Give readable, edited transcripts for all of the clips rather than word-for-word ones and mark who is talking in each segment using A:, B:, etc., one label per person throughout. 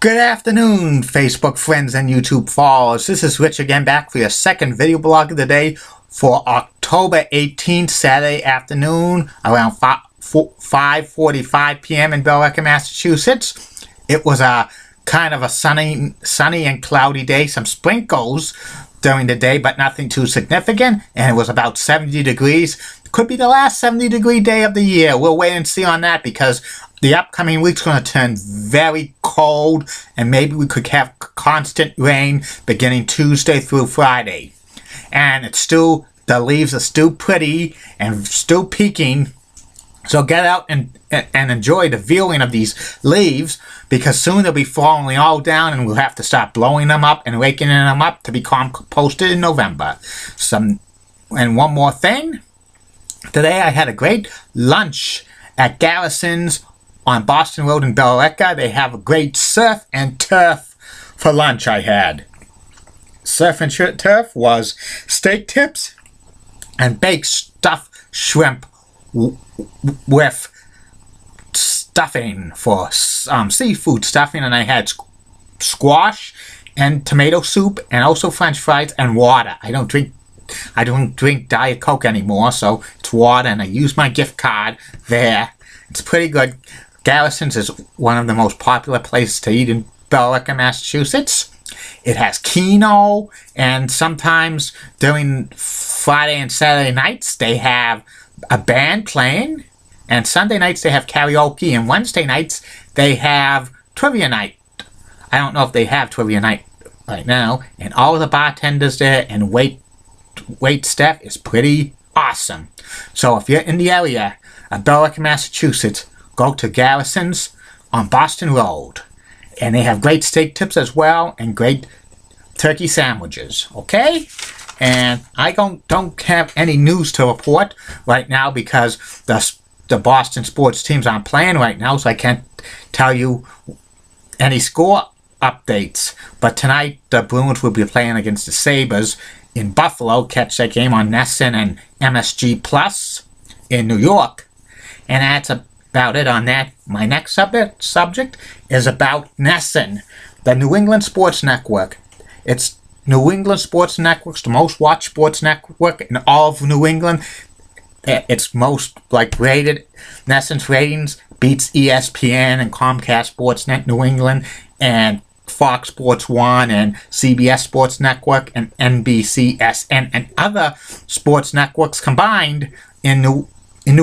A: Good afternoon, Facebook friends and YouTube followers. This is Rich again, back for your second video blog of the day for October 18th, Saturday afternoon, around 5:45 p.m. in Billerica, Massachusetts. It was a kind of a sunny and cloudy day, some sprinkles during the day, but nothing too significant, and it was about 70 degrees. Could be the last 70-degree day of the year. We'll wait and see on that, because the upcoming week's going to turn very cold, and maybe we could have constant rain beginning Tuesday through Friday. And it's still, the leaves are still pretty and still peaking. So get out and enjoy the viewing of these leaves, because soon they'll be falling all down, and we'll have to start blowing them up and raking them up to be composted in November. And one more thing. Today I had a great lunch at Garrison's on Boston Road in Billerica. They have a great surf and turf for lunch I had. Surf and turf was steak tips and baked stuffed shrimp with stuffing for seafood stuffing, and I had squash and tomato soup and also French fries and water. I don't drink Diet Coke anymore, so it's water, and I use my gift card there. It's pretty good. Garrison's is one of the most popular places to eat in Billerica, Massachusetts. It has keno, and sometimes during Friday and Saturday nights they have a band playing, and Sunday nights they have karaoke, and Wednesday nights they have trivia night. I don't know if they have trivia night right now, and all the bartenders there and wait staff is pretty awesome. So if you're in the area of Billerica, Massachusetts, go to Garrison's on Boston Road, and they have great steak tips as well and great turkey sandwiches. Okay, and I don't have any news to report right now, because the Boston sports teams aren't playing right now, so I can't tell you any score updates. But tonight the Bruins will be playing against the Sabres in Buffalo. Catch that game on nesn and MSG Plus in New York. And that's about it on that. My next subject is about nesn, the New England Sports Network. It's New England Sports Network's the most watched sports network in all of New England. It's most rated. nesn's ratings beats ESPN and Comcast Sportsnet New England and Fox Sports 1 and CBS Sports Network and NBCSN and other sports networks combined in New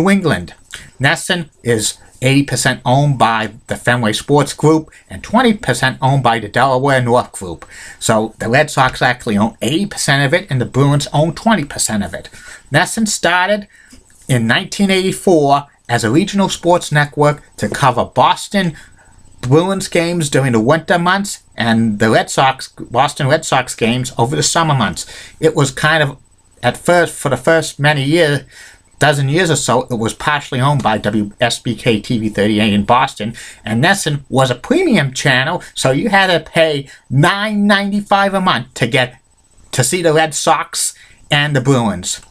A: England. nesn is 80% owned by the Fenway Sports Group and 20% owned by the Delaware North Group. So the Red Sox actually own 80% of it, and the Bruins own 20% of it. nesn started in 1984 as a regional sports network to cover Boston Bruins games during the winter months and the Boston Red Sox games over the summer months. It was kind of, at first, for the first dozen years or so, it was partially owned by WSBK TV 38 in Boston, and nesn was a premium channel, so you had to pay $9.95 a month to see the Red Sox and the Bruins.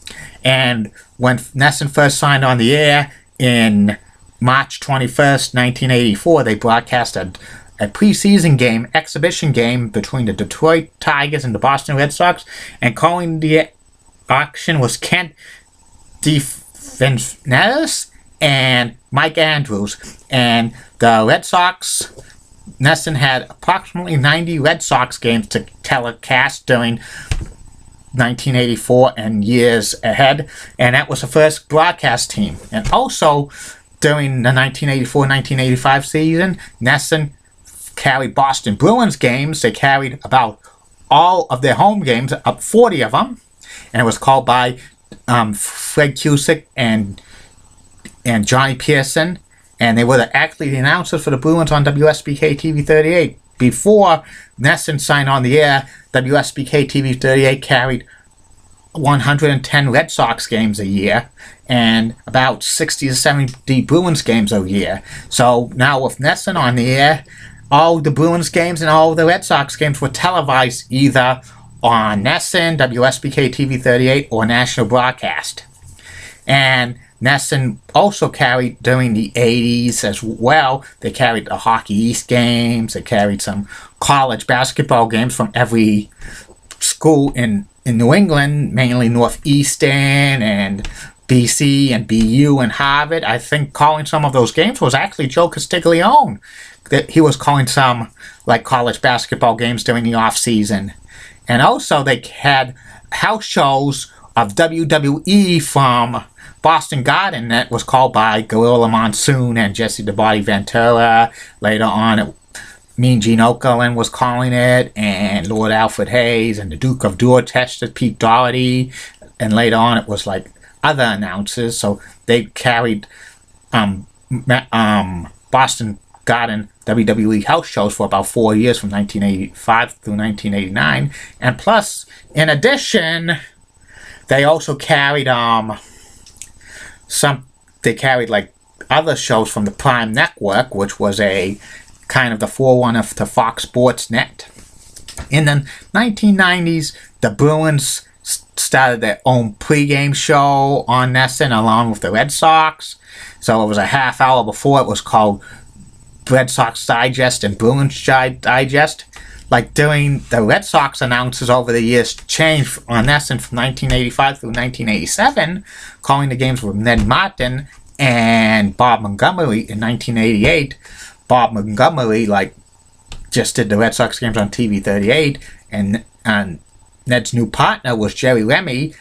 A: And when nesn first signed on the air in March 21st, 1984, they broadcast a preseason game, exhibition game between the Detroit Tigers and the Boston Red Sox, and calling the auction was Kent DeFinelis and Mike Andrews. And the Red Sox, nesn had approximately 90 Red Sox games to telecast during 1984 and years ahead, and that was the first broadcast team. And also during the 1984-1985 season, nesn carried Boston Bruins games. They carried about all of their home games, up 40 of them, and it was called by Fred Cusick and Johnny Pearson, and they were actually the announcers for the Bruins on WSBK TV 38. Before nesn signed on the air, WSBK TV 38 carried 110 Red Sox games a year and about 60 to 70 Bruins games a year. So now with nesn on the air, all the Bruins games and all the Red Sox games were televised either on nesn, WSBK TV 38, or national broadcast. And nesn also carried during the 80s as well. They carried the Hockey East games. They carried some college basketball games from every school in New England, mainly Northeastern and BC and BU and Harvard. I think calling some of those games was actually Joe Castiglione. He was calling some like college basketball games during the off season. And also they had house shows of WWE from Boston Garden that was called by Gorilla Monsoon and Jesse the Body Ventura. Later on, Mean Gene Okerlund was calling it, and Lord Alfred Hayes and the Duke of Dorchester, Pete Doherty. And later on, it was like other announcers. So they carried Boston Garden WWE house shows for about 4 years, from 1985 through 1989. And plus, in addition, they also carried they carried like other shows from the Prime Network, which was a kind of the forerunner to Fox Sports Net. In the 1990s, the Bruins started their own pregame show on nesn along with the Red Sox. So it was a half hour before. It was called Red Sox Digest and Bruins Digest. Like during the Red Sox announcers over the years changed on nesn from 1985 through 1987, calling the games with Ned Martin and Bob Montgomery. In 1988, Bob Montgomery just did the Red Sox games on TV 38, and Ned's new partner was Jerry Remy.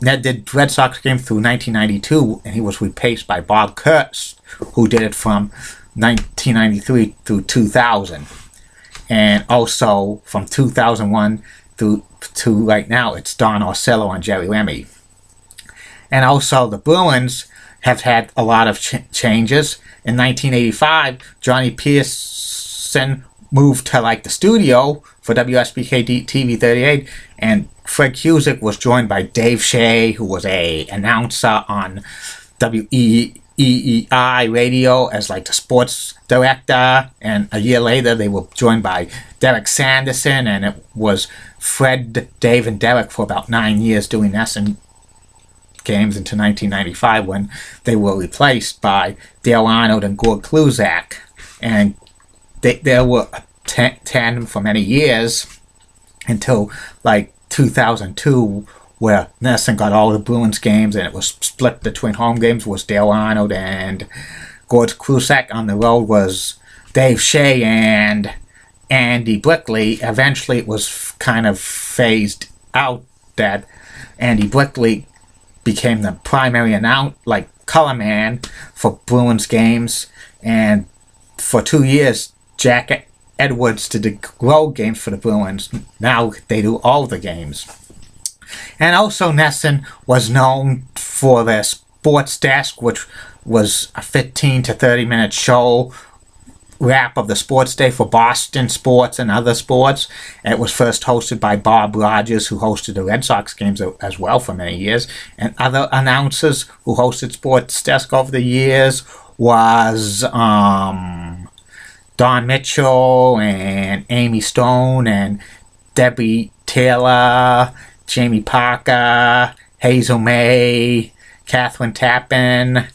A: Ned did Red Sox games through 1992, and he was replaced by Bob Kurtz, who did it from 1993 through 2000. And also from 2001 through to right now, it's Don Orsillo and Jerry Remy. And also the Bruins have had a lot of changes. In 1985, Johnny Pearson moved to the studio for WSBK TV 38, and Fred Cusick was joined by Dave Shea, who was a announcer on WEEI radio as the sports director. And a year later, they were joined by Derek Sanderson, and it was Fred, Dave, and Derek for about 9 years doing nesn games into 1995, when they were replaced by Dale Arnold and Gord Kluzak. And they were a tandem for many years until 2002, where nesn got all the Bruins games, and it was split between home games was Dale Arnold and Gord Kluzak. On the road was Dave Shea and Andy Brickley. Eventually it was kind of phased out that Andy Brickley became the primary color man for Bruins games, and for 2 years Jack Edwards did the road games for the Bruins. Now they do all the games. And also nesn was known for their sports desk, which was a 15 to 30 minute show wrap of the sports day for Boston sports and other sports. It was first hosted by Bob Rogers, who hosted the Red Sox games as well for many years. And other announcers who hosted Sports Desk over the years was Don Mitchell and Amy Stone and Debbie Taylor, Jamie Parker, Hazel May, Catherine Tappan,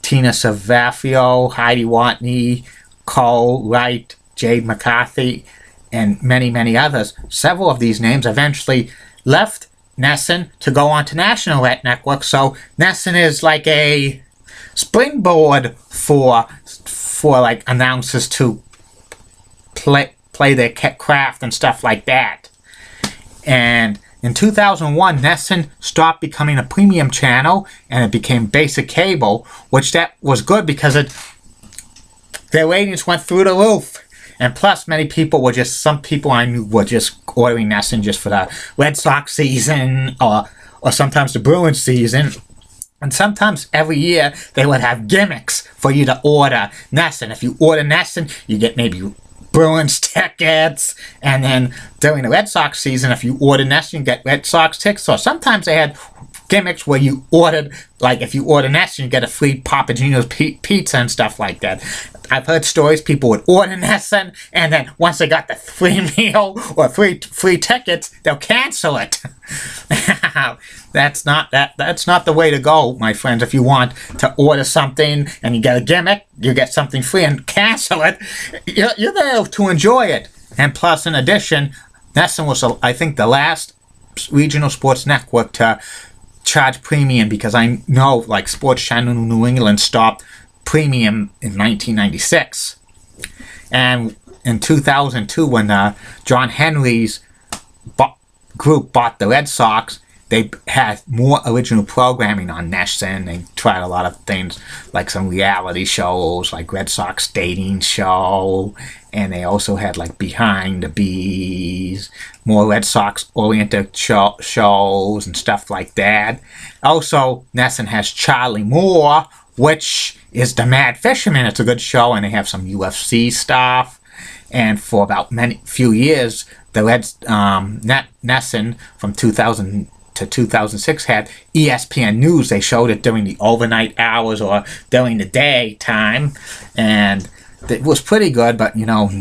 A: Tina Savafio, Heidi Watney, Cole Wright, Jade McCarthy, and many, many others. Several of these names eventually left nesn to go on to National Network, so nesn is like a springboard for announcers to play their craft and stuff like that. And in 2001, nesn stopped becoming a premium channel, and it became basic cable, which that was good because their ratings went through the roof. And plus, some people I knew were just ordering nesn just for the Red Sox season or sometimes the Bruins season. And sometimes every year they would have gimmicks for you to order nesn. If you order nesn, you get maybe Bruins tickets, and then during the Red Sox season, if you order nesn, you get Red Sox tickets. So sometimes they had gimmicks where you ordered, if you order nesn, you get a free Papa Gino's pizza and stuff like that. I've heard stories people would order nesn, and then once they got the free meal or free tickets, they'll cancel it. That's not the way to go, my friends. If you want to order something and you get a gimmick, you get something free and cancel it, you're there to enjoy it. And plus, in addition, nesn was, I think, the last regional sports network to charge premium, because I know, like, Sports Channel New England stopped premium in 1996. And in 2002, when John Henry's group bought the Red Sox, they had more original programming on nesn. They tried a lot of things, like some reality shows, like Red Sox Dating Show, and they also had, like, Behind the Bees, more Red Sox-oriented shows and stuff like that. Also, nesn has Charlie Moore, which is the Mad Fisherman. It's a good show, and they have some UFC stuff. And for about few years, the nesn from 2000 to 2006 had ESPN News. They showed it during the overnight hours or during the daytime, and it was pretty good, but, you know,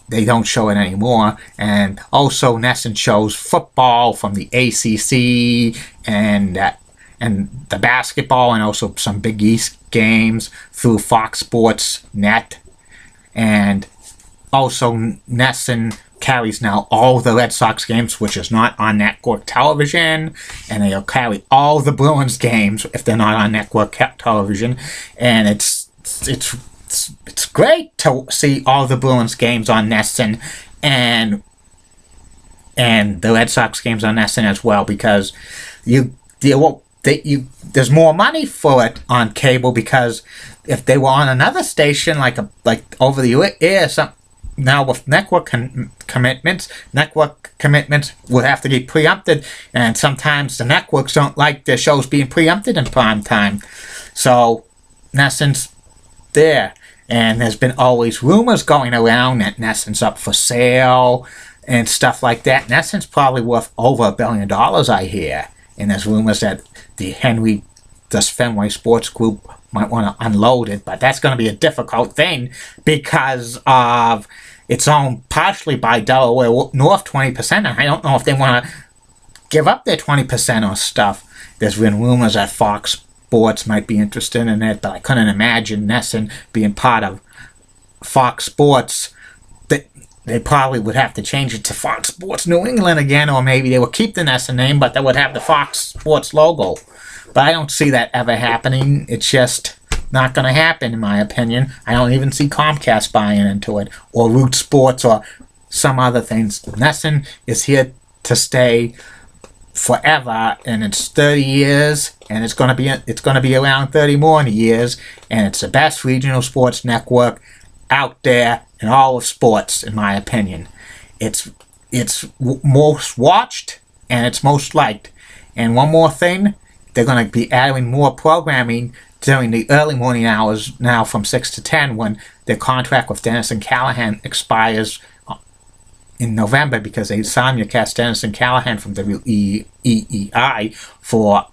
A: they don't show it anymore. And also, nesn shows football from the ACC and the basketball, and also some Big East games through Fox Sports Net. And also, nesn carries now all the Red Sox games, which is not on network television, and they'll carry all the Bruins games if they're not on network television. And it's great to see all the Bruins games on nesn and the Red Sox games on nesn as well, because there's more money for it on cable, because if they were on another station, like over the air, now with network commitments would have to be preempted, and sometimes the networks don't like their shows being preempted in prime time. So nesn's there, and there's been always rumors going around that nesn's up for sale and stuff like that. nesn's probably worth over $1 billion, I hear, and there's rumors that the Fenway Sports Group might want to unload it, but that's going to be a difficult thing because of it's owned partially by Delaware North 20%, and I don't know if they want to give up their 20% or stuff. There's been rumors that Fox Sports might be interested in it, but I couldn't imagine nesn being part of Fox Sports. They probably would have to change it to Fox Sports New England again, or maybe they would keep the nesn name, but they would have the Fox Sports logo. But I don't see that ever happening. It's just not going to happen, in my opinion. I don't even see Comcast buying into it, or Root Sports, or some other things. nesn is here to stay forever, and it's 30 years, and it's going to be around 30 more years, and it's the best regional sports network out there in all of sports, in my opinion. It's most watched, and it's most liked. And one more thing, they're going to be adding more programming during the early morning hours now from 6 to 10, when their contract with Dennis and Callahan expires in November, because they simulcast Dennis and Callahan from WEEI for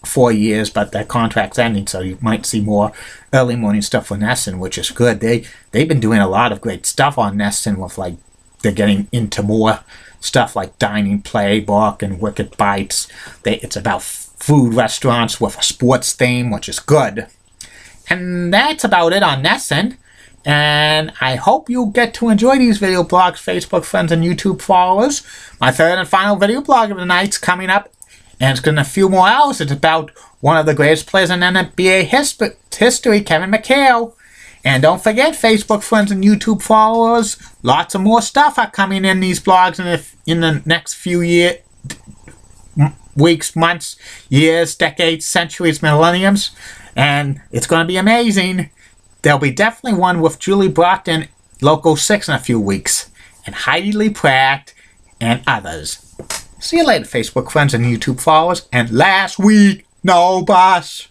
A: 4 years, but that contract's ending, so you might see more early morning stuff for nesn, which is good. They've been doing a lot of great stuff on nesn with, like, they're getting into more stuff like Dining Playbook and Wicked Bites. It's about food restaurants with a sports theme, which is good. And that's about it on nesn. And I hope you get to enjoy these video blogs, Facebook friends, and YouTube followers. My third and final video blog of the night's coming up, and it's in a few more hours. It's about one of the greatest players in NBA history, Kevin McHale. And don't forget, Facebook friends and YouTube followers, lots of more stuff are coming in these blogs in the next few weeks, months, years, decades, centuries, millenniums. And it's going to be amazing. There'll be definitely one with Julie Brockton, Local 6, in a few weeks, and Heidi Lee Pratt, and others. See you later, Facebook friends and YouTube followers. And last week, no bus.